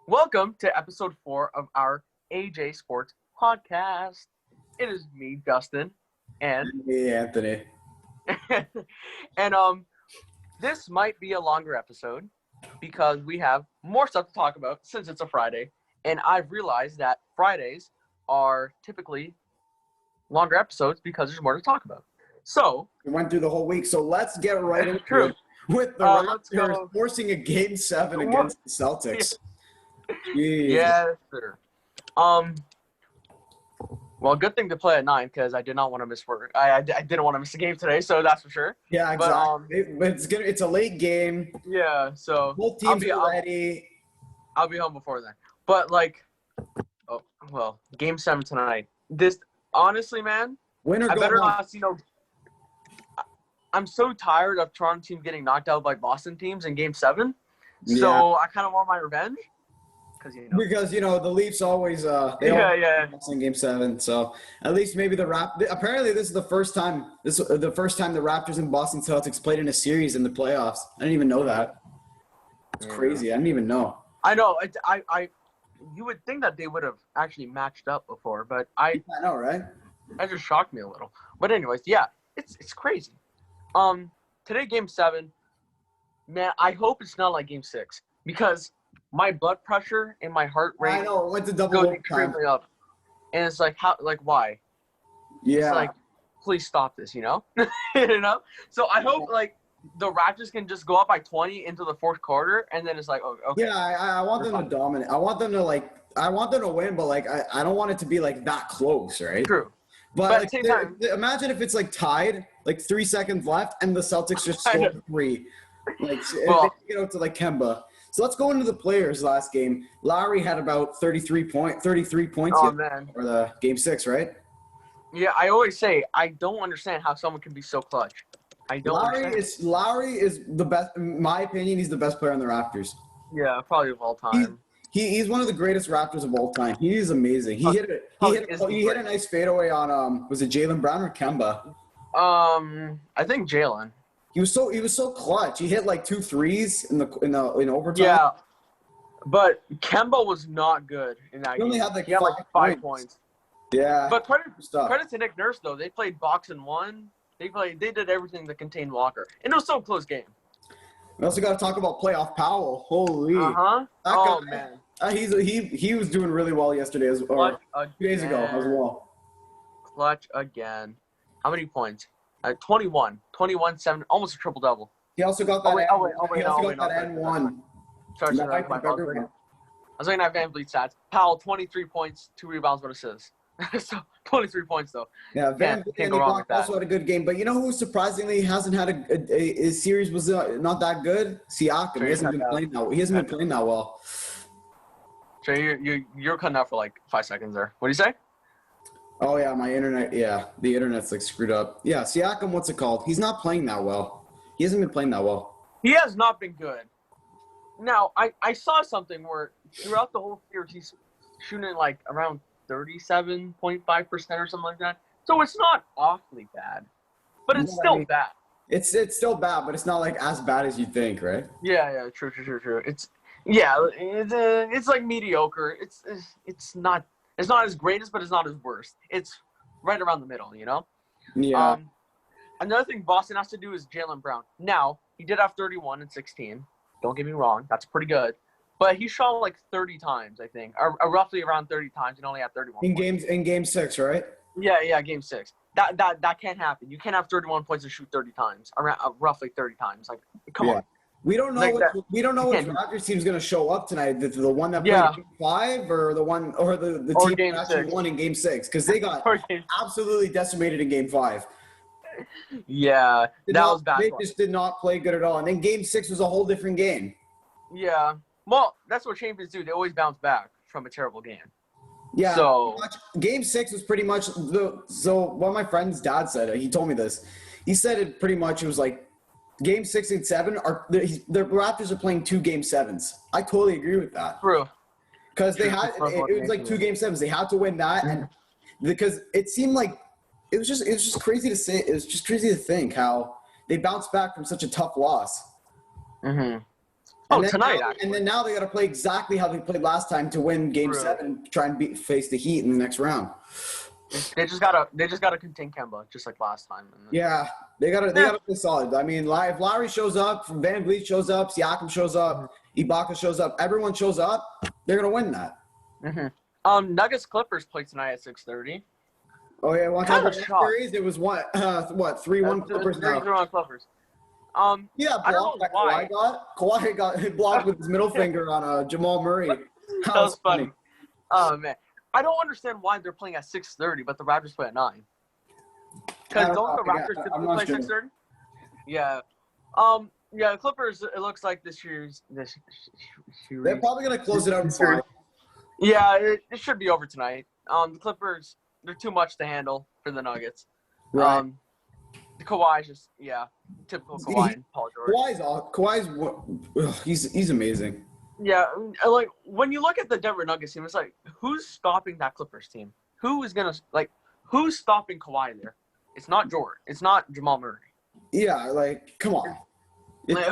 Welcome to episode 4 of our AJ Sports podcast. It is me, Justin, and Hey, Anthony. and this might be a longer episode because we have more stuff to talk about since it's a Friday, and I've realized that Fridays are typically longer episodes because there's more to talk about. So We went through the whole week, so let's get right into True. it with the Let's Raptors go. forcing a Game 7 against the Celtics. Jeez. yes, sir. Well, good thing to play at 9 because I did not want to miss work. I didn't want to miss the game today, so that's for sure. Yeah, exactly. But it's a late game. Yeah, so Both teams are ready. I'll be home before then. But Game 7 tonight. This honestly, man, Win or I go better home. not. I'm so tired of Toronto team getting knocked out by Boston teams in Game 7. So I kind of want my revenge. Because the Leafs always in Game 7, so at least maybe apparently this is the first time the Raptors and Boston Celtics played in a series in the playoffs. I didn't even know that. It's crazy. I didn't even know. I know. You would think that they would have actually matched up before, but I know, right? That just shocked me a little. But anyways, yeah, it's crazy. Today Game 7, man, I hope it's not like Game 6 because my blood pressure and my heart rate I know, it went to double goes overtime. extremely up. And it's like, why? Yeah. It's like, please stop this, you know? So I hope, the Raptors can just go up by 20 into the fourth quarter, and then it's like, oh, okay. Yeah, I want them to dominate. I want them to, win, but, I don't want it to be, that close, right? True. But at the same time, imagine if it's, tied, 3 seconds left, and the Celtics just score 3. If they get out to, Kemba. So let's go into the players last game. Lowry had about 33 points man. for the Game 6, right? Yeah, I always say I don't understand how someone can be so clutch. I don't understand. Lowry is the best. In my opinion, he's the best player on the Raptors. Yeah, probably of all time. He's one of the greatest Raptors of all time. He is amazing. He hit a nice fadeaway on was it Jaylen Brown or Kemba? I think Jaylen. He was so clutch. He hit 2 threes in overtime. Yeah, but Kemba was not good in that game. He only had he had 5 points. Yeah. But credit to Nick Nurse though. They played box and one. They did everything to contain Walker, and it was so close game. We also got to talk about playoff Powell. Holy. Oh man. He was doing really well yesterday or 2 days ago as well. Clutch again. How many points? 21, 7, almost a triple double. He also got that. That N1. Sorry, I was looking at Van Vliet stats. Powell, 23 points, 2 rebounds, 1 assist. So 23 points though. Yeah, Van Vliet also had a good game, but you know who surprisingly hasn't had his series was not that good? Siakam. He hasn't been playing that well. So you're cutting out for 5 seconds there. What do you say? Oh, yeah, my internet. Yeah, the internet's screwed up. Yeah, Siakam, what's it called? He's not playing that well. He hasn't been playing that well. He has not been good. Now, I saw something where throughout the whole series, he's shooting around 37.5% or something like that. So it's not awfully bad, but it's still bad. It's still bad, but it's not as bad as you think, right? Yeah, true. It's mediocre. It's not as greatest, but it's not as worst. It's right around the middle, you know? Yeah. Another thing Boston has to do is Jaylen Brown. Now, he did have 31 and 16. Don't get me wrong. That's pretty good. But he shot 30 times, I think. Or roughly around 30 times and only had 31 points. In game 6, right? Yeah, Game 6. That can't happen. You can't have 31 points and shoot 30 times. Around roughly 30 times. Come on. We don't know which Raptors team's going to show up tonight. The one that played Game 5 or the team Game that actually 6. won in Game 6 because they got absolutely decimated in Game 5. Yeah, that was bad. They just did not play good at all. And then Game 6 was a whole different game. Yeah. Well, that's what champions do. They always bounce back from a terrible game. Yeah. So Game 6 was pretty much so what my friend's dad said. He told me this. He said it pretty much. It was Game 6 and 7 the Raptors are playing 2 Game 7s. I totally agree with that. True. Because they had it was 2 Game 7s. They had to win that, and because it seemed it was just crazy to say. It was just crazy to think how they bounced back from such a tough loss. Mm-hmm. Tonight, actually. And then now they got to play exactly how they played last time to win Game 7, try and face the Heat in the next round. They just gotta contain Kemba just like last time. Yeah, they gotta play solid. I mean, if Lowry shows up, Van Vliet shows up, Siakam shows up, Ibaka shows up, everyone shows up, they're gonna win that. Nuggets Clippers play tonight at 6:30. Oh yeah, one time series it was what 3-1 Clippers now. 3-1 Clippers. Yeah, blocked that Kawhi got. Kawhi got blocked with his middle finger on Jamal Murray. That was funny. Oh man, I don't understand why they're playing at 6:30, but the Raptors play at 9. Because don't the Raptors typically play 6:30? Yeah. Yeah, the Clippers. It looks like this series. They're probably gonna close it out in 5. Yeah, it should be over tonight. The Clippers, they're too much to handle for the Nuggets. Right. Kawhi's just typical Kawhi and Paul George. Kawhi's he's amazing. Yeah, like when you look at the Denver Nuggets team, it's like who's stopping that Clippers team? Who's stopping Kawhi there? It's not Jordan. It's not Jamal Murray. Yeah, like come on.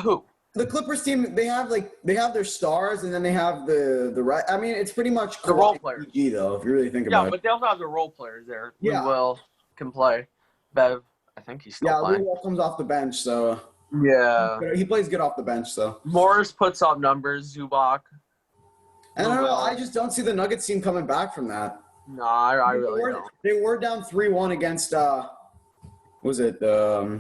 Who? The Clippers team, they have their stars, and then they have the right. I mean, it's pretty much the role players. PG, though, if you really think about it. Yeah, but they also have the role players there. Who can play. Bev, I think he's still playing. Yeah, Lou comes off the bench, so. Yeah. He plays good off the bench, so. Morris puts up numbers. Zubac. And I don't know. I just don't see the Nuggets team coming back from that. No, I really don't. They were down 3-1 against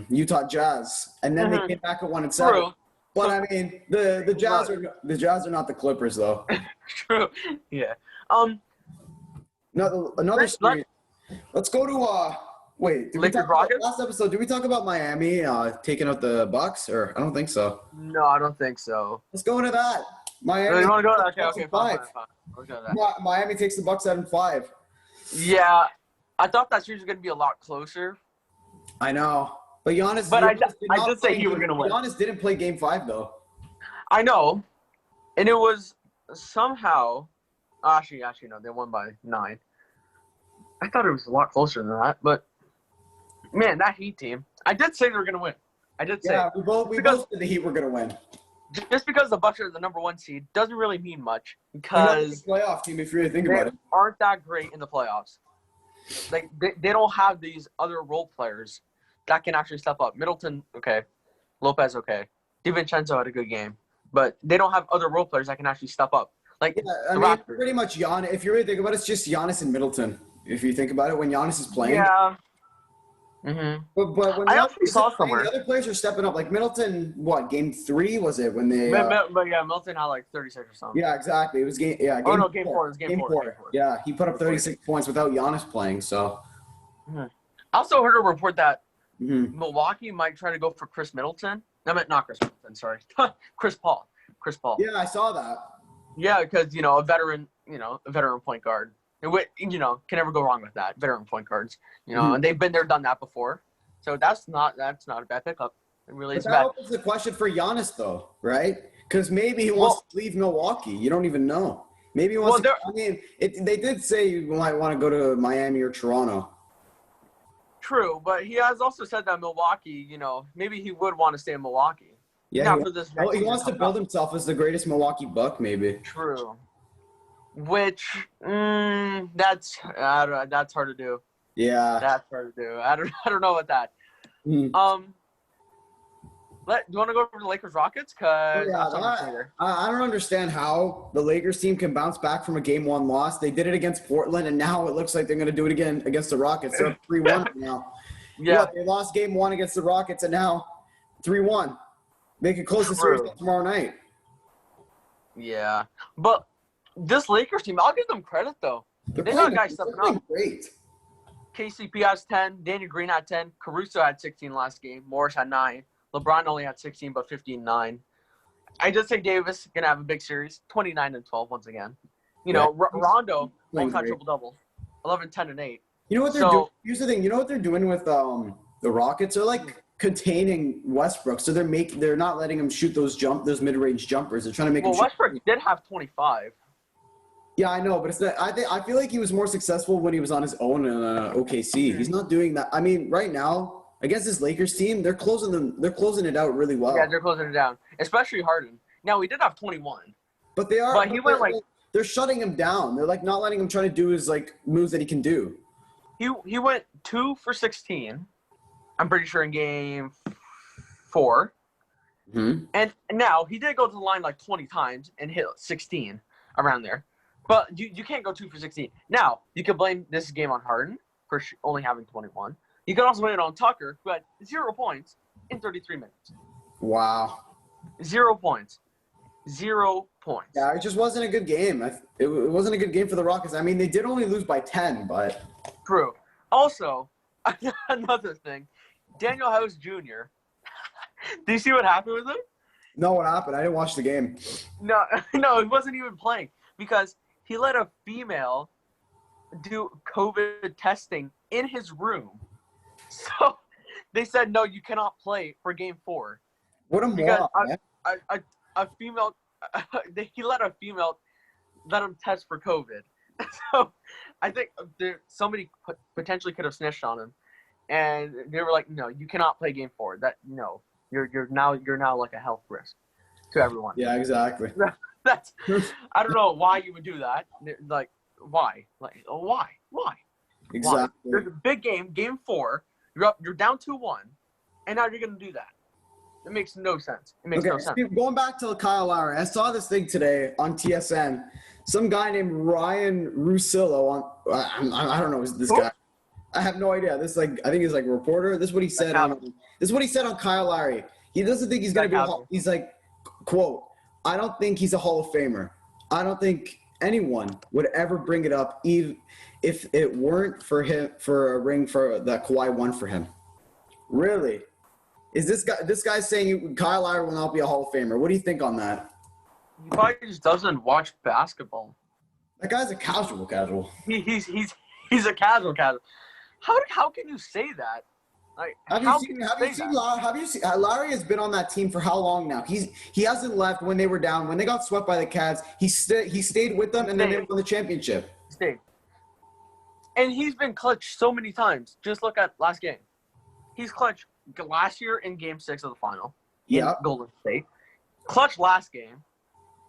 Utah Jazz, and then they came back at 1-7. True. But I mean, the Jazz are not the Clippers though. True. Yeah. Another series. Let's go to wait. Lakers Rockets. Last episode, did we talk about Miami taking out the Bucks? Or I don't think so. No, I don't think so. Let's go into that. Miami. You want to go? Okay, fine. We'll go to that. Miami takes the Bucks 7-5. Yeah, I thought that series was going to be a lot closer. I know. But Giannis. But I did say he was going to win. Giannis didn't play Game 5 though. I know, and it was somehow. Actually, no, they won by 9. I thought it was a lot closer than that, but man, that Heat team. I did say they were going to win. I did say. Yeah, we both said the Heat were going to win. Just because the Bucks are the number 1 seed doesn't really mean much because the playoff team, if you really think about it, aren't that great in the playoffs. Like they don't have these other role players that can actually step up. Middleton, okay. Lopez, okay. DiVincenzo had a good game, but they don't have other role players that can actually step up. Like pretty much Giannis. If you really think about it, it's just Giannis and Middleton. If you think about it, when Giannis is playing, yeah. But when I actually saw somewhere the other players are stepping up. Like Middleton, Game 3 was it when they? But yeah, Middleton had like 36 or something. Yeah, exactly. It was game. Yeah, Game 4. It was game 4. Yeah, he put up 36 points without Giannis playing. So. I also heard a report that Milwaukee might try to go for Chris Middleton. I meant not Chris Middleton. Sorry, Chris Paul. Yeah, I saw that. Yeah, because a veteran point guard. Can never go wrong with that. Veteran point guards, and they've been there, done that before. So that's not a bad pickup. It really is bad. That opens the question for Giannis, though, right? Because maybe he wants to leave Milwaukee. You don't even know. Maybe he wants to. I mean, they did say you might want to go to Miami or Toronto. True, but he has also said that Milwaukee, maybe he would want to stay in Milwaukee. Yeah, he wants to build himself as the greatest Milwaukee Buck, maybe. True. Which, that's hard to do. Yeah. That's hard to do. I don't know about that. Do you want to go over the Lakers Rockets? Cause I don't understand how the Lakers team can bounce back from a Game 1 loss. They did it against Portland, and now it looks like they're going to do it again against the Rockets. They're 3-1 now. Yeah, they lost Game 1 against the Rockets, and now 3-1. They could close the series tomorrow night. Yeah, but this Lakers team, I'll give them credit though. They got guys stepping up. Great. KCP has 10. Danny Green had 10. Caruso had 16 last game. Morris had 9. LeBron only had 16, but 15-9. I just think Davis is gonna have a big series, 29-12 once again. Rondo all-time triple-double, 11, 10, and 8. You know what they're doing? Here's the thing. You know what they're doing with the Rockets? They're like containing Westbrook, so they're not letting him shoot those mid-range jumpers. They're trying to make him shoot. Westbrook did have 25. Yeah, I know, but it's not. I feel like he was more successful when he was on his own in OKC. He's not doing that. I mean, right now against this Lakers team, they're closing it out really well. Yeah, they're closing it down, especially Harden. Now, he did have 21. But they are. But he went they're shutting him down. They're like not letting him try to do his like moves that he can do. He went 2 for 16. I'm pretty sure in game 4. Mm-hmm. And now he did go to the line like 20 times and hit 16 around there. But you can't go 2 for 16. Now, you can blame this game on Harden for only having 21. You can also blame it on Tucker, who had 0 points in 33 minutes. Wow. 0 points. 0 points. Yeah, it just wasn't a good game. It wasn't a good game for the Rockets. I mean, they did only lose by 10, but. True. Also, another thing, Daniel House Jr. Do you see what happened with him? No, what happened? I didn't watch the game. No, he wasn't even playing because he let a female do COVID testing in his room. So they said, no, you cannot play for game 4. What a moron, man. A female, he let a female let him test for COVID. So I think somebody potentially could have snitched on him, and they were like, no, you cannot play game 4. You're now like a health risk to everyone. Yeah, exactly. That's I don't know why you would do that. Like why? Like why? Exactly. Why? There's a big game, game 4. You're down 2-1, and now you're gonna do that. It makes no sense. It makes no sense. Going back to Kyle Lowry, I saw this thing today on TSN. Some guy named Ryan Russillo I don't know this guy. I have no idea. I think he's like a reporter. This is what he said on Kyle Lowry. He doesn't think he's gonna be. He's like, quote, I don't think he's a Hall of Famer. I don't think anyone would ever bring it up, even if it weren't for him for a ring that Kawhi won for him. Really? Is this guy saying Kyle Lowry will not be a Hall of Famer? What do you think on that? He probably just doesn't watch basketball. That guy's a casual. He's a casual. How can you say that? Like, have you seen Lowry has been on that team for how long now? He hasn't left when they were down. When they got swept by the Cavs, he stayed with them, and then they won the championship. Stayed. And he's been clutch so many times. Just look at last game. He's clutch last year in Game 6 of the final. In Golden State. Clutch last game.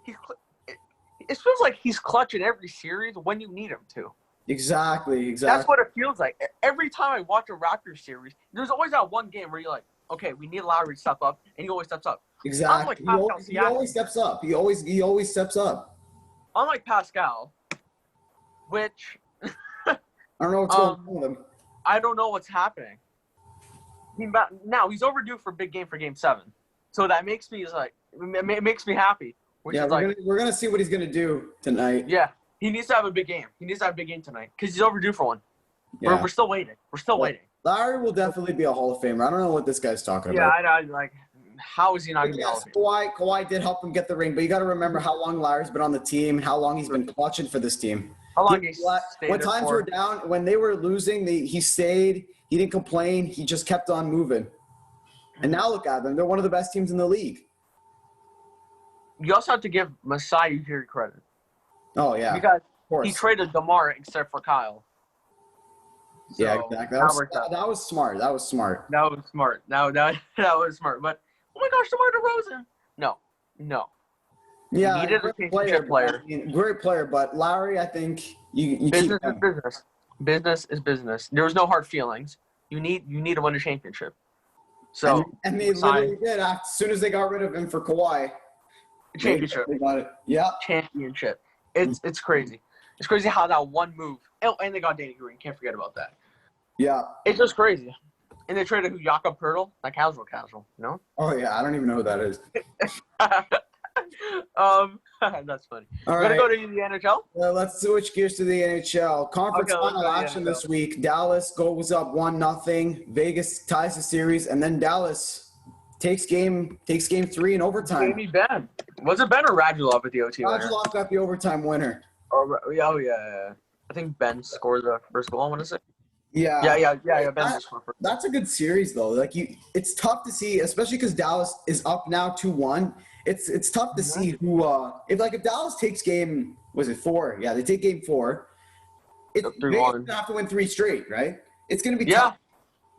It feels like he's clutch in every series when you need him to. Exactly. That's what it feels like. Every time I watch a Raptors series, there's always that one game where you're like, okay, we need Lowry to step up, and he always steps up. Exactly. He always steps up. He always steps up. Unlike Pascal, which I don't know what's going on with him. I don't know what's happening. Now he's overdue for a big game for Game 7, so that makes me it makes me happy. We're gonna see what he's gonna do tonight. Yeah. He needs to have a big game. He needs to have a big game tonight because he's overdue for one. Yeah. We're still waiting. Waiting. Larry will definitely be a Hall of Famer. I don't know what this guy's talking about. Yeah, I how is he not going to be Hall of Famer? Kawhi did help him get the ring, but you got to remember how long Larry's been on the team, how long he's been clutching for this team. How long when times were down, when they were losing, he stayed. He didn't complain. He just kept on moving. And now look at them. They're one of the best teams in the league. You also have to give Masai Ujiri credit. Oh, yeah. Because he traded DeMar except for Kyle. So yeah, exactly. That was smart. That was smart. That was smart. That was smart. But, oh my gosh, DeMar DeRozan. No. Yeah, he needed a championship player. Great player, but Lowry, I think you business keep is business. Business is business. There was no hard feelings. You need to win a championship. So and they literally did as soon as they got rid of him for Kawhi. Championship. They got it. Yeah. Championship. It's crazy. It's crazy how that one move. Oh, and they got Danny Green. Can't forget about that. Yeah. It's just crazy. And they traded Jakob Poeltl, like casual, you know? Oh yeah, I don't even know who that is. That's funny. All right. Go to the NHL? Let's switch gears to the NHL. Conference final action this week. Dallas goes up 1-0. Vegas ties the series, and then Dallas takes game 3 in overtime. Maybe Ben. Was it Ben or Radulov at the OT? Radulov got the overtime winner. Oh yeah. I think Ben scored the first goal, I want to say. Yeah. Ben scored first. That's a good series, though. It's tough to see, especially because Dallas is up now 2-1. It's tough to see who if Dallas takes game 4. Yeah, they take game 4. They're going to have to win 3 straight, right? It's going to be tough.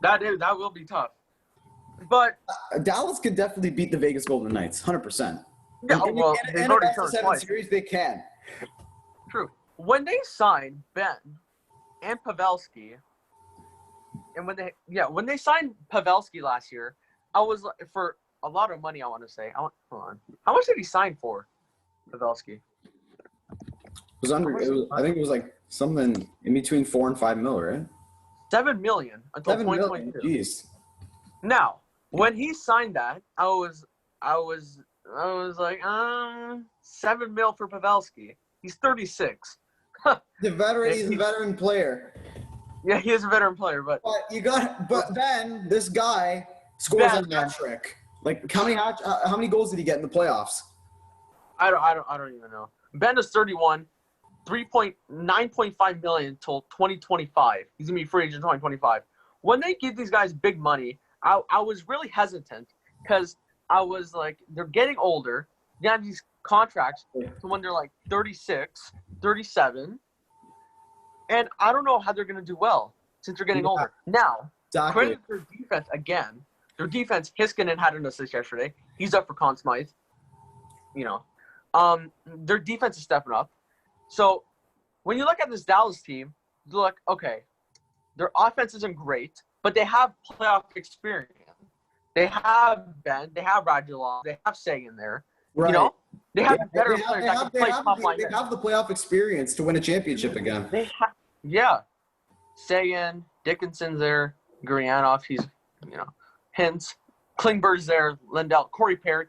That will be tough. But Dallas could definitely beat the Vegas Golden Knights, 100%. Yeah, well, they've in a already best shown of it 7 twice. series, they can. True. When they signed Ben and Pavelski, and when they signed Pavelski last year, I was for a lot of money. I want to say, hold on, how much did he sign for, Pavelski? I think it was like something in between 4 and 5 mil, right? $7 million until 2022. Jeez. Now, when he signed that, I was like, $7 million for Pavelski. He's 36. He's a veteran player. Yeah, he is a veteran player, but then this guy scores a hat trick. Like how many goals did he get in the playoffs? I don't even know. Ben is 31, 9.5 million till 2025. He's gonna be free agent in 2025. When they give these guys big money, I was really hesitant because I was like, they're getting older. You have these contracts to when they're like 36, 37. And I don't know how they're going to do well since they're getting older. Now, credit their defense again. Their defense, Hiskinen had an assist yesterday. He's up for Conn Smythe. Their defense is stepping up. So when you look at this Dallas team, you're like, okay, their offense isn't great, but they have playoff experience. They have Ben. They have Radulov. They have Sagan there. Right. They have better players that can play top line. They have the playoff experience to win a championship again. Yeah. Sagan, Dickinson's there, Gurianov, he's, Hintz, Klingberg's there, Lindell, Corey Perry,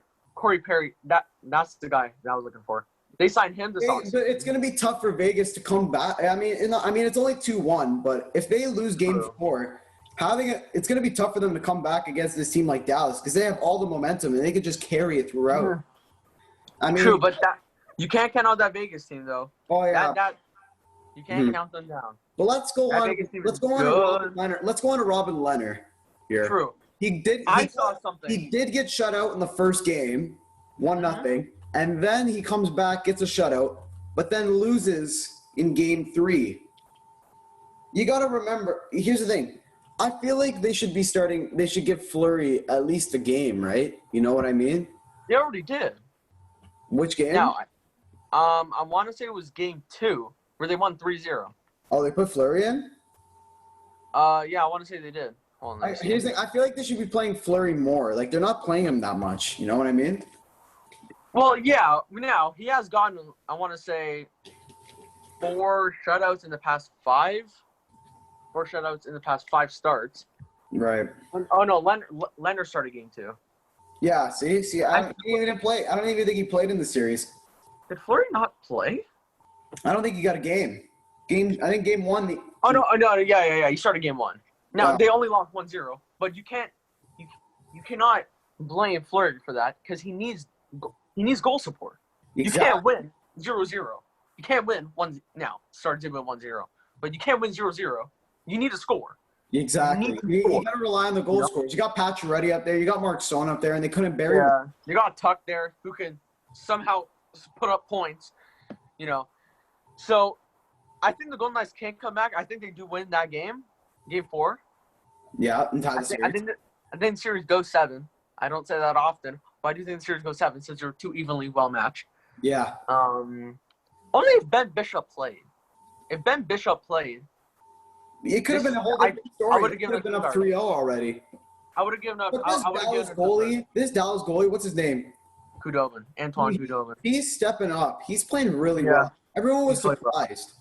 that's the guy that I was looking for. They signed him this offseason. But it's going to be tough for Vegas to come back. I mean, it's only 2-1, but if they lose Game 4, it's going to be tough for them to come back against this team like Dallas because they have all the momentum and they can just carry it throughout. Mm-hmm. I mean, true, but you can't count out that Vegas team though. Oh yeah, you can't count them down. But let's go on to Robin Leonard here. True. I saw something. He did get shut out in the first game, 1-0, and then he comes back, gets a shutout, but then loses in Game 3. You got to remember. Here's the thing. I feel like they should give Fleury at least a game, right? You know what I mean? They already did. Which game? No, I want to say it was Game 2 where they won 3-0. Oh, they put Fleury in? Yeah, I want to say they did. Hold on, here's the thing. I feel like they should be playing Fleury more. Like, they're not playing him that much. You know what I mean? Well, yeah. Now, he has gotten, I want to say, 4 shutouts in the past 5. 4 shutouts in the past 5 starts. Right. Oh, no, Leonard started Game 2. Yeah, see, I don't even think he played in the series. Did Fleury not play? I don't think he got a game. I think Game 1. Yeah. He started Game 1. Now they only lost 1-0, but you cannot blame Fleury for that because he needs goal support. Exactly. You can't win 0-0. You can't win 1. Now started to win 1-0, but you can't win 0-0. You need to score. Exactly. You got to rely on the goal scorers. You got Pacioretty up there. You got Mark Stone up there, and they couldn't bury him. You got Tuck there who can somehow put up points. So I think the Golden Knights can come back. I think they do win that game, Game 4. Yeah, I think the series goes 7. I don't say that often, but I do think the series goes 7 since they're too evenly well matched. Yeah. Only if Ben Bishop played. If Ben Bishop played, it could have been a whole different story. I would have given been up 3-0 already. I would have given up. This Dallas goalie, what's his name? Antoine Khudobin. He's stepping up. He's playing really well. Everyone was surprised.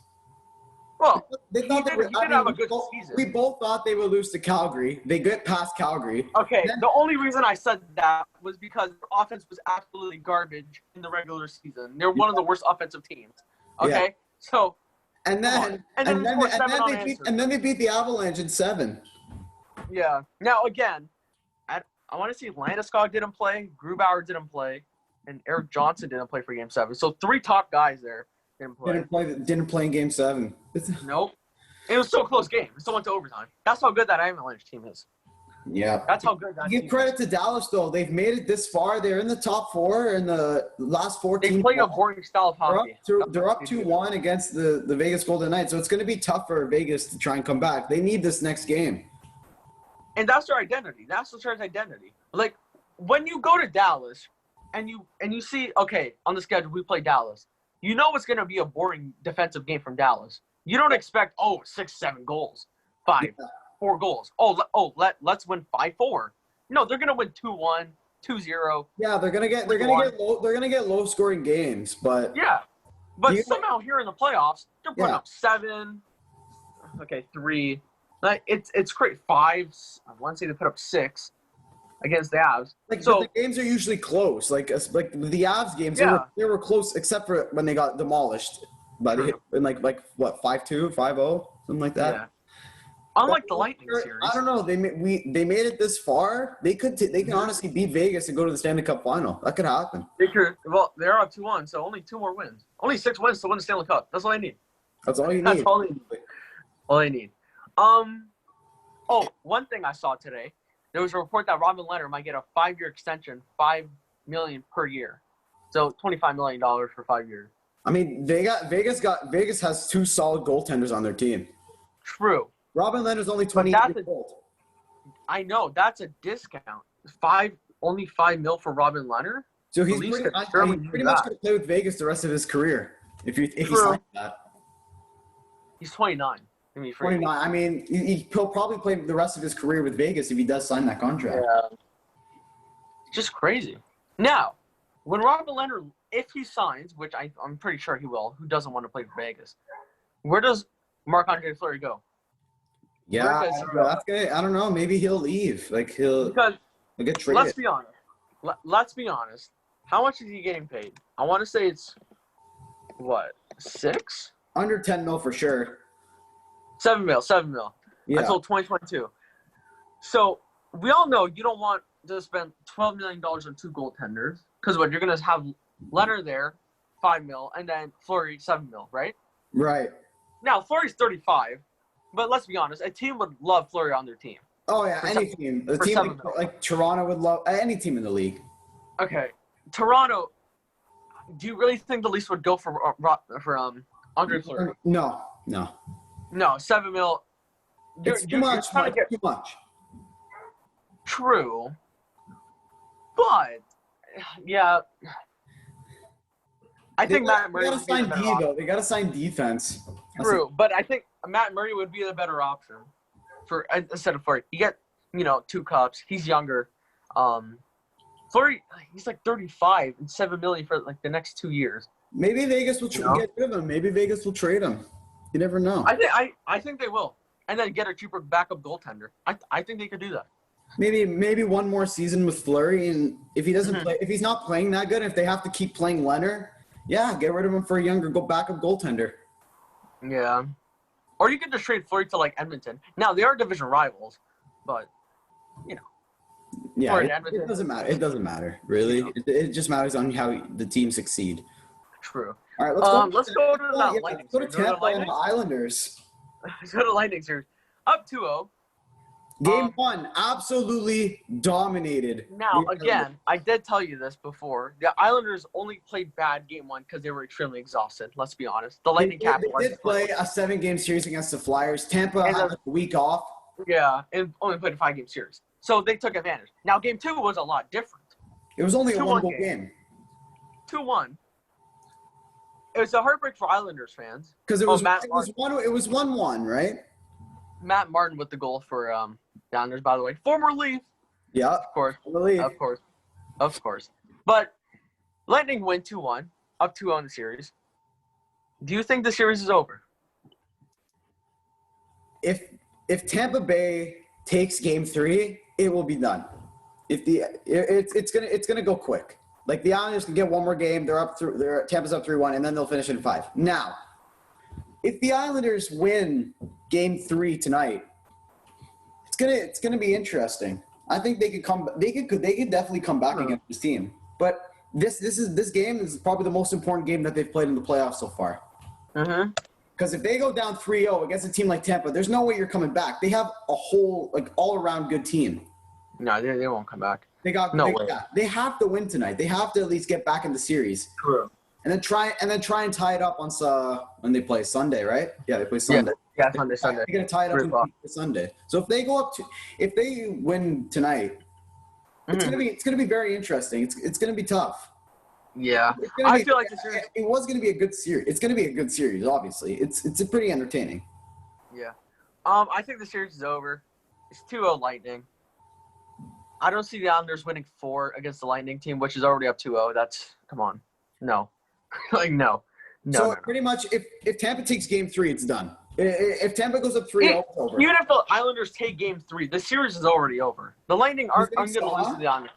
Well, they thought he did have a good season. We both thought they would lose to Calgary. They get past Calgary. Okay, the only reason I said that was because their offense was absolutely garbage in the regular season. They're one of the worst offensive teams. Okay, so. And then they beat the Avalanche in 7. Yeah. Now again, I want to see Landeskog didn't play, Grubauer didn't play, and Eric Johnson didn't play for Game 7. So 3 top guys there didn't play. Didn't play in Game 7. Nope. It was still a close game. It still went to overtime. That's how good that Avalanche team is. Yeah. That's how good that team is. Give credit to Dallas, though. They've made it this far. They're in the top 4 in the last 4 teams. They play a boring style of hockey. They're up 2-1 against the Vegas Golden Knights, so it's going to be tough for Vegas to try and come back. They need this next game. And that's their identity. That's the Stars' identity. Like, when you go to Dallas, and you see, okay, on the schedule we play Dallas. You know it's going to be a boring defensive game from Dallas. You don't expect 6, 7 goals, 5, 4 goals. Let's win 5-4. No, they're going to win 2-1, 2-0. Yeah, they're gonna get low scoring games, but somehow here in the playoffs they're putting up 7. Okay, 3. Like it's great. 5. I want to say they put up 6 against the Avs. But the games are usually close. Like the Avs games, they were close except for when they got demolished. But in like what 5-2, 5-0, something like that. Yeah. Unlike the Lightning series, I don't know. They made it this far. They can honestly beat Vegas and go to the Stanley Cup final. That could happen. They could. Well, they're up 2-1, so only 2 more wins. Only 6 wins to win the Stanley Cup. That's all I need. That's all you need. That's all they need. All they need. One thing I saw today, there was a report that Robin Lehner might get a 5-year extension, $5 million per year, so $25 million for 5 years. I mean, Vegas has 2 solid goaltenders on their team. True. Robin Lehner's only 20 years old. I know that's a discount. Only $5 million for Robin Lehner. So he's pretty much going to play with Vegas the rest of his career if he signs that. He's 29. 29. I mean, he'll probably play the rest of his career with Vegas if he does sign that contract. Yeah. It's just crazy. Now, when Robin Lehner, if he signs, which I'm pretty sure he will, who doesn't want to play for Vegas? Where does Marc-Andre Fleury go? Yeah, I don't know. Maybe he'll leave. Like he'll get traded. Let's be honest. Let's be honest. How much is he getting paid? I want to say it's 6? Under 10 mil for sure. 7 mil. Yeah. Until 2022. So we all know you don't want to spend $12 million on 2 goaltenders because you're going to have Leonard there, 5 mil, and then Fleury 7 mil, right? Right. Now Fleury's 35, but let's be honest, a team would love Fleury on their team. Oh yeah, any team. A team like Toronto would love any team in the league. Okay, Toronto. Do you really think the Leafs would go for Andre Fleury? No. 7 mil. It's too much. Too much. True, but yeah, I think Matt Murray. They gotta sign D though. They gotta sign defense. True, but I think Matt Murray would be the better option instead of Fleury. You get 2 cups. He's younger. Fleury, he's like 35 and $7 million for like the next 2 years. Maybe Vegas will get rid of him. Maybe Vegas will trade him. You never know. I think they will, and then get a cheaper backup goaltender. I think they could do that. Maybe one more season with Fleury, and if he doesn't play, if he's not playing that good, if they have to keep playing Leonard, get rid of him for a younger backup goaltender. Yeah, or you could just trade Fleury to like Edmonton. Now they are division rivals, but yeah, it doesn't matter. It doesn't matter really. It just matters on how the team succeed. True. All right, let's go to the Lightning. Go to Tampa and the Islanders. Let's go to Lightning series. Up 2-0. Game 1, absolutely dominated. Now, again, I did tell you this before. The Islanders only played bad game 1 because they were extremely exhausted. Let's be honest. The Lightning They did play a 7-game series against the Flyers. Tampa had a week off. Yeah, and only played a 5-game series. So they took advantage. Now, game 2 was a lot different. It was only a 1-goal game. 2-1. It was a heartbreak for Islanders fans. Because it was 1-1, right? Matt Martin with the goal for Islanders, by the way. Former Leaf. Yeah. Of course. Of course. But Lightning win 2-1, up 2-0 in the series. Do you think the series is over? If Tampa Bay takes game 3, it will be done. It's gonna go quick. Like the Islanders can get one more game. Tampa's up 3-1, and then they'll finish in 5. Now, if the Islanders win game 3 tonight, it's gonna be interesting. I think they could come. They could definitely come back against this team. But this game is probably the most important game that they've played in the playoffs so far. Because if they go down 3-0 against a team like Tampa, there's no way you're coming back. They have a whole all-around good team. No, they won't come back. They have to win tonight. They have to at least get back in the series. True. And then try and tie it up on when they play Sunday, right? Yeah, they play Sunday. Yeah, Sunday. They're gonna tie it up on Sunday. So if they win tonight, It's gonna be very interesting. It's gonna be tough. Yeah, I feel like it was gonna be a good series. It's gonna be a good series. Obviously, it's pretty entertaining. Yeah, I think the series is over. It's 2-0 Lightning. I don't see the Islanders winning 4 against the Lightning team, which is already up 2-0. That's come on, no, like no. So pretty much, if Tampa takes Game 3, it's done. If Tampa goes up 3-0, it's over. Even if the Islanders take Game 3, the series is already over. The Lightning aren't going to lose to the Islanders.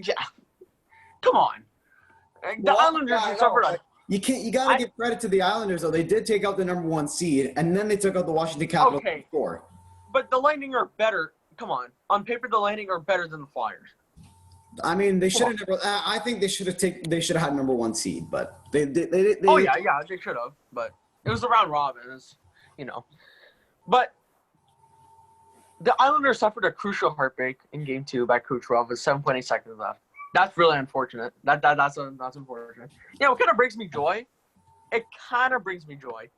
Yeah, come on. The Islanders suffered. You gotta give credit to the Islanders though. They did take out the number 1 seed, and then they took out the Washington Capitals before. But the Lightning are better. Come on paper, the Lightning are better than the Flyers. I mean, they should have never. I think they should have had number 1 seed, but they they should have. But it was the round robins, But the Islanders suffered a crucial heartbreak in Game 2 by Kucherov with 7.8 seconds left. That's really unfortunate. That's unfortunate. What kind of brings me joy? It kind of brings me joy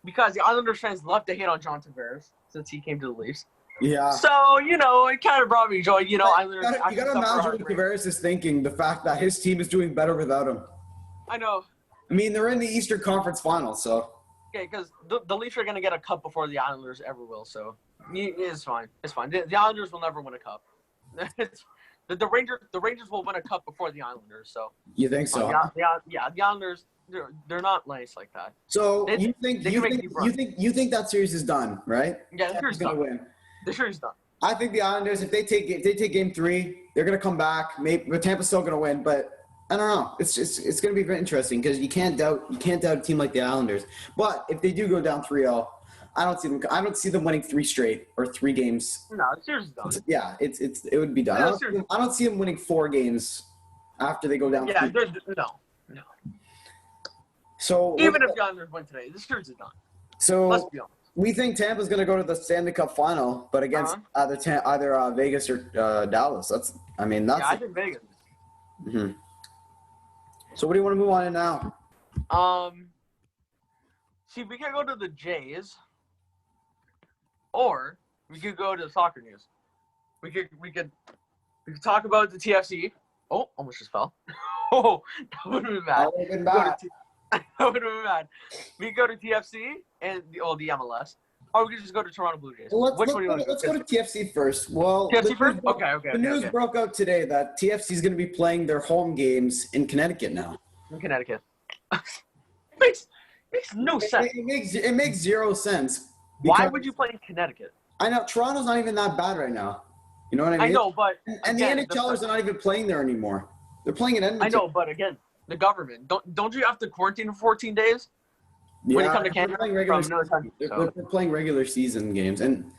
because the Islanders fans love to hate on John Tavares since he came to the Leafs. Yeah. So, it kind of brought me joy. Islanders. You got to imagine what Tavares is thinking, the fact that his team is doing better without him. I know. I mean, they're in the Eastern Conference Finals, so. Okay, because the Leafs are going to get a cup before the Islanders ever will, so it's fine. It's fine. The Islanders will never win a cup. The Rangers will win a cup before the Islanders, so. You think so? Yeah, the Islanders, they're not nice like that. So you think that series is done, right? Yeah, the series is done. Win. The series is done. I think the Islanders, if they take Game 3, they're gonna come back. Maybe Tampa's still gonna win, but I don't know. It's gonna be very interesting because you can't doubt a team like the Islanders. But if they do go down 3-0, I don't see them winning 3 straight or 3 games. No, the series is done. Yeah, it would be done. I don't see them winning 4 games after they go down. Yeah, no. So even if the Islanders win today, the series is done. So let's be honest. We think Tampa's going to go to the Stanley Cup final, but against either Vegas or Dallas. I think Vegas. Mm-hmm. So what do you want to move on to now? See, we could go to the Jays, or we could go to the soccer news. We could talk about the TFC. Oh, almost just fell. Oh, that would have been bad. That would have been bad. That would have been bad. We could go to TFC and the MLS, or we could just go to Toronto Blue Jays. Well, let's go to TFC first. Well, TFC first? Okay. The news broke out today that TFC is going to be playing their home games in Connecticut now. In Connecticut. makes no sense. It makes 0 sense. Why would you play in Connecticut? I know Toronto's not even that bad right now. You know what I mean? I know, but and the NHLers are not even playing there anymore. They're playing in Edmonton. I know, but again, the government don't you have to quarantine for 14 days? Yeah, when you come to Canada, they're playing regular season games, and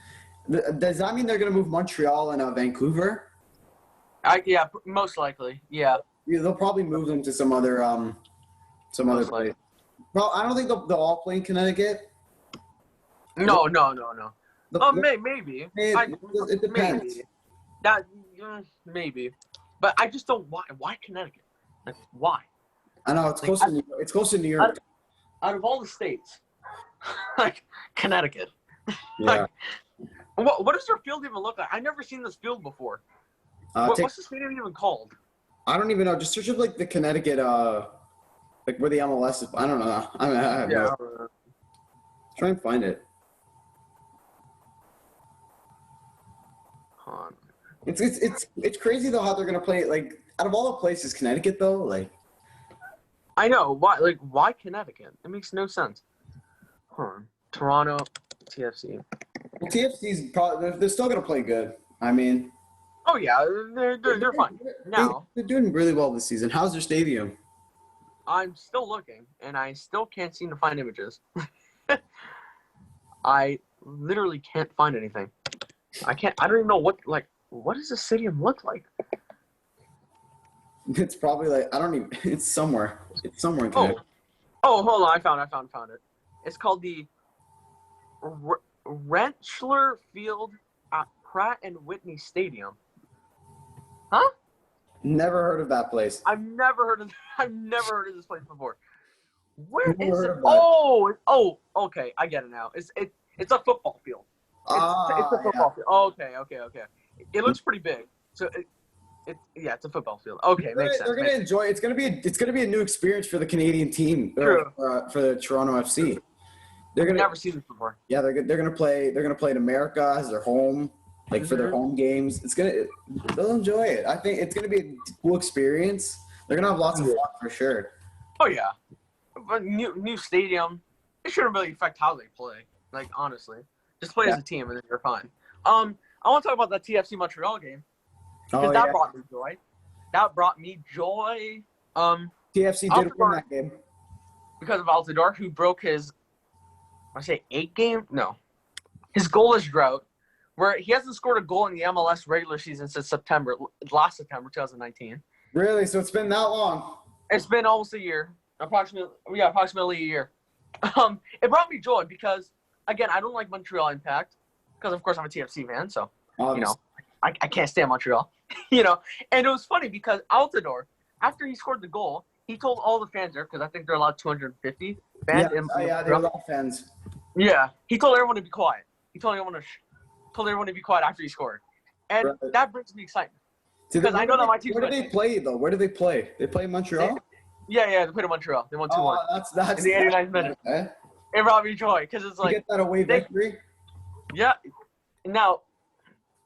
does that mean they're going to move Montreal and Vancouver? Yeah, most likely. Yeah. They'll probably move them to some other place. Well, I don't think they'll all play in Connecticut. No. Maybe. It depends. Maybe. Maybe. But I just don't. Why Connecticut? Like, why? I know it's close to it's close to New York. Out of all the states, like Connecticut. Yeah. Like, what does their field even look like? I've never seen this field before. What's the stadium even called? I don't even know. Just search up like the Connecticut, like where the MLS is. I don't know. I have no. Try and find it. It's crazy though how they're gonna play it. Like out of all the places, Connecticut though, like. I know why. Like why Connecticut? It makes no sense. Toronto, TFC. Well, TFC's probably they're still gonna play good. I mean. Oh yeah, they're fine now. They're doing really well this season. How's their stadium? I'm still looking, and I still can't seem to find images. I literally can't find anything. I don't even know what does the stadium look like? It's probably like it's somewhere. It's somewhere in Connecticut. Oh, hold on, I found it. It's called the Rentschler Field at Pratt and Whitney Stadium. Huh? Never heard of that place. I've never heard of this place before. Where is it? Oh, okay, I get it now. It's a football field. It's a football field. Okay. It looks pretty big. So It's a football field. Okay, makes sense. They're gonna enjoy. It's gonna be a new experience for the Canadian team. True. For the Toronto FC. I've never seen this before. Yeah, they're gonna play. They're gonna play in America as their home, for their home games. They'll enjoy it. I think it's gonna be a cool experience. They're gonna have lots of fun for sure. Oh yeah, but new stadium. It shouldn't really affect how they play. Like honestly, just play as a team and then you're fine. I want to talk about that TFC Montreal game because that brought me joy. That brought me joy. TFC did win that game because of Altidore, who broke his. I say 8 game? No. His goalless drought, where he hasn't scored a goal in the MLS regular season since last September 2019. Really? So it's been that long? It's been almost a year. Approximately a year. It brought me joy because, again, I don't like Montreal Impact because, of course, I'm a TFC fan, so, I can't stand Montreal, And it was funny because Altidore, after he scored the goal, he told all the fans there, because I think they're allowed 250 fans. They're a lot of fans. Yeah, he told everyone to be quiet. He told everyone to be quiet after he scored, and that brings me excitement because I know that my team. Where do they play though? Where do they play? They play in Montreal. They played in Montreal. They won 2-1. That's in the 89th minute. It brought me joy because it's like you get that away victory. Yeah. Now,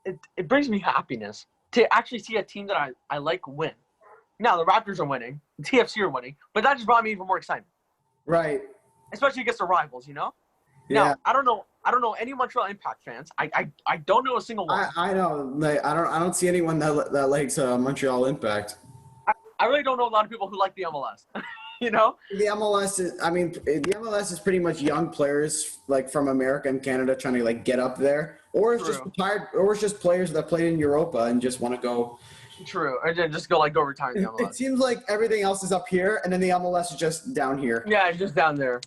it brings me happiness to actually see a team that I like win. Now the Raptors are winning, the TFC are winning, but that just brought me even more excitement. Right. Especially against the rivals, Yeah. Now, I don't know any Montreal Impact fans. I don't know a single one. I know. I don't see anyone that likes Montreal Impact. I really don't know a lot of people who like the MLS. The MLS is pretty much young players from America and Canada trying to get up there, or it's just retired, or it's just players that played in Europa and just want to go. True, and then just go retire in the MLS. It seems like everything else is up here, and then the MLS is just down here. Yeah, it's just down there.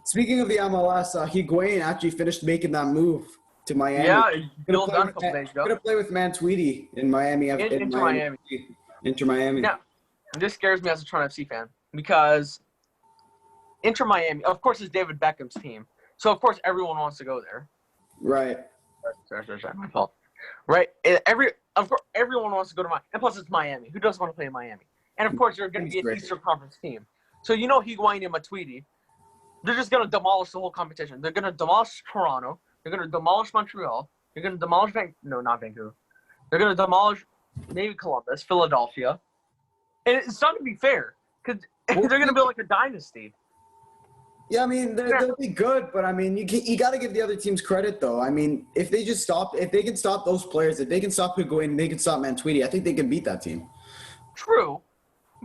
Speaking of the MLS, Higuain actually finished making that move to Miami. Yeah, Bill's done a couple days ago. Going to play with Mantuidi in Miami. Inter Miami. Now, this scares me as a Toronto FC fan because Inter Miami, of course, is David Beckham's team. So, of course, everyone wants to go there. Right. Sorry, my fault. Right? Of course, everyone wants to go to Miami. And plus, it's Miami. Who doesn't want to play in Miami? And, of course, they're going to be an Eastern Conference team. So, Higuain and Matuidi, they're just going to demolish the whole competition. They're going to demolish Toronto. They're going to demolish Montreal. They're going to demolish not Vancouver. They're going to demolish maybe Columbus, Philadelphia. And it's not going to be fair because they're going to build like a dynasty. Yeah, they'll be good, but you got to give the other teams credit though. If they can stop those players, if they can stop Higuain, they can stop Mantuidi, I think they can beat that team. True,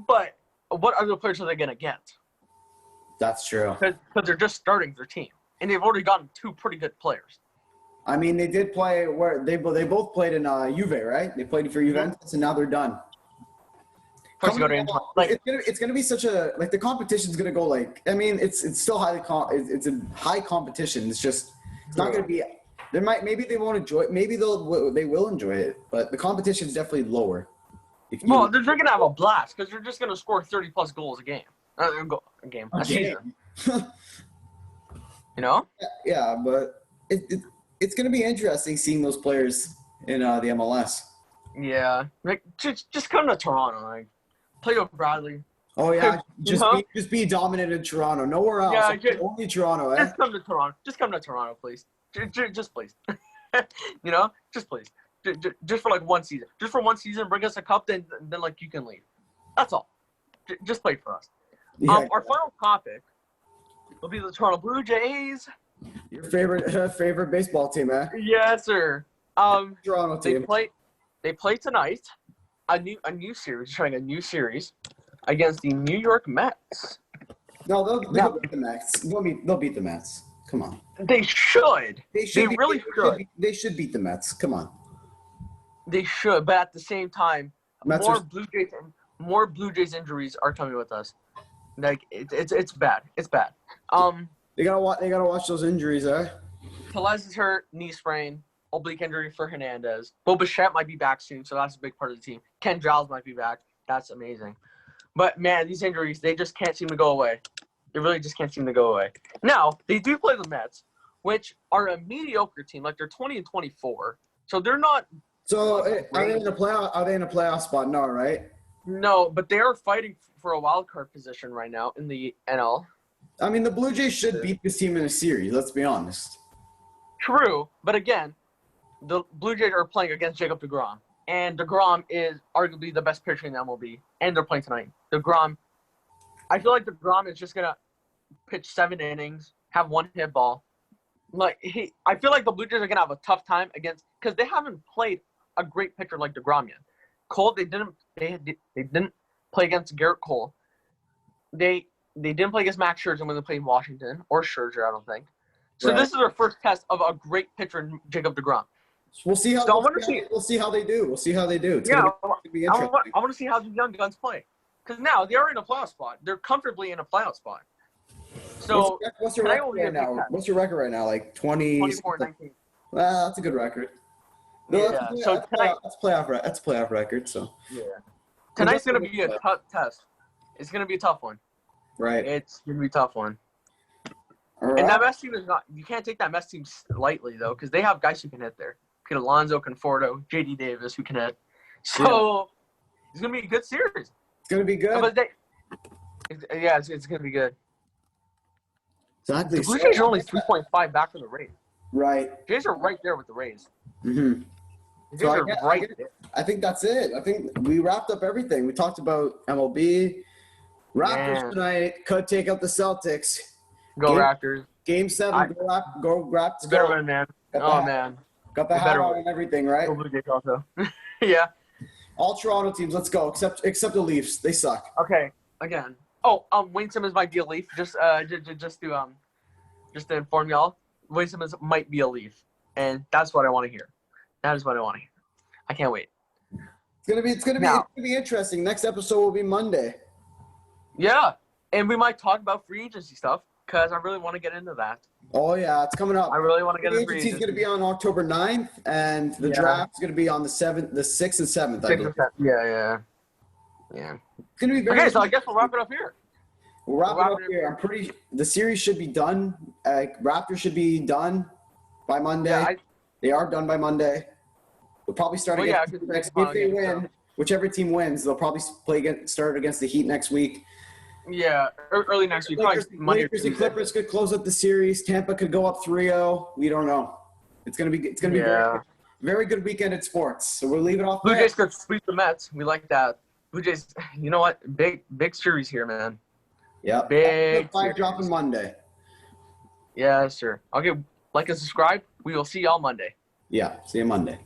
but what other players are they going to get? That's true. Because they're just starting their team, and they've already gotten 2 pretty good players. They did play where they both played in Juve, right? They played for Juventus, and now they're done. It's gonna be such a the competition's gonna go it's still it's a high competition. It's not gonna be. Maybe they won't enjoy it. Maybe they will enjoy it, but the competition's definitely lower. They're gonna have a blast because they're just gonna score 30+ goals a game. A season. Yeah, but it's gonna be interesting seeing those players in the MLS. Yeah, just come to Toronto, play with Bradley. Oh yeah, just be dominant in Toronto. Nowhere else. Yeah, only Toronto. Just come to Toronto. Just come to Toronto, please. Just please. Just please. Just for 1 season. Just for 1 season, bring us a cup, then you can leave. That's all. Just play for us. Yeah. Our final topic will be the Toronto Blue Jays. Your favorite baseball team, eh? Yes, sir. Toronto team. They play tonight. A new series, trying a new series against the New York Mets. No, they'll beat the Mets. They'll beat the Mets. Come on. They should. They really should. They should beat the Mets. Come on. They should, but at the same time, more Blue Jays injuries are coming with us. It's bad. It's bad. They gotta watch those injuries, eh? Tellez is hurt, knee sprain. Oblique injury for Hernandez. Bo Bichette might be back soon, so that's a big part of the team. Ken Giles might be back. That's amazing. But, man, these injuries, they just can't seem to go away. They really just can't seem to go away. Now, they do play the Mets, which are a mediocre team. They're 20-24. So they're not So are they in a playoff? Are they in a playoff spot? No, right? No, but they are fighting for a wild card position right now in the NL. I mean, the Blue Jays should beat this team in a series. Let's be honest. True, but again, the Blue Jays are playing against Jacob deGrom, and deGrom is arguably the best pitcher in the MLB, and they're playing tonight. deGrom, I feel like deGrom is just gonna pitch 7 innings, have 1 hit ball. I feel like the Blue Jays are gonna have a tough time against because they haven't played a great pitcher like deGrom yet. Cole, they didn't play against Garrett Cole. They didn't play against Max Scherzer when they played Washington or Scherzer, I don't think. So This is their first test of a great pitcher in Jacob deGrom. We'll see how. We'll see how they do. We'll see how they do. It's gonna be interesting. I want to see how the young guns play because now they are in a playoff spot. They're comfortably in a playoff spot. So what's your record right now? What's your record right now? Like 20. 24-19. Well, that's a good record. No, that's playoff. That's a playoff record. So yeah, tonight's gonna be a tough test. It's gonna be a tough one. Right. It's gonna be a tough one. Right. And that Mets team is not. You can't take that Mets team lightly though, because they have guys who can hit there. Get Alonso, Conforto, J.D. Davis, who can hit. So It's gonna be a good series. It's gonna be good. It's gonna be good. Exactly. The Blue Jays are only 3.5 back from the Rays. Right. Jays are right there with the Rays. Mm-hmm. The Jays are right there. I think that's it. I think we wrapped up everything. We talked about MLB. Raptors tonight could take out the Celtics. Go Raptors. Game 7. Go Raptors. Better win, man. Man. Got the hat on and everything, right? Go Blue Jays also. Yeah. All Toronto teams, let's go. Except the Leafs. They suck. Okay. Again. Oh, Wayne Simmons might be a Leaf. Just to inform y'all, Wayne Simmons might be a Leaf, and that's what I want to hear. That is what I want to hear. I can't wait. It's gonna be interesting. Next episode will be Monday. Yeah, and we might talk about free agency stuff because I really want to get into that. Oh yeah, it's coming up. I really want to get into free agency. Free agency is going to be on October 9th, and the draft is going to be on the 6th and 7th. I believe. Yeah. It's going to be very. Okay, so I guess we'll wrap it up here. We'll wrap it up here. The series should be done. Raptors should be done by Monday. Yeah, they are done by Monday. We'll probably start against if they win. Whichever team wins, they'll probably start against the Heat next week. Yeah, early next week. Lakers and Clippers could close up the series. Tampa could go up 3-0. We don't know. It's gonna be very good weekend at sports. So we'll leave it off. Blue Jays could sweep the Mets. We like that. Blue Jays. You know what? Big series here, man. Yeah. Big 5 dropping Monday. Yeah, sure. Okay, like and subscribe. We will see y'all Monday. Yeah. See you Monday.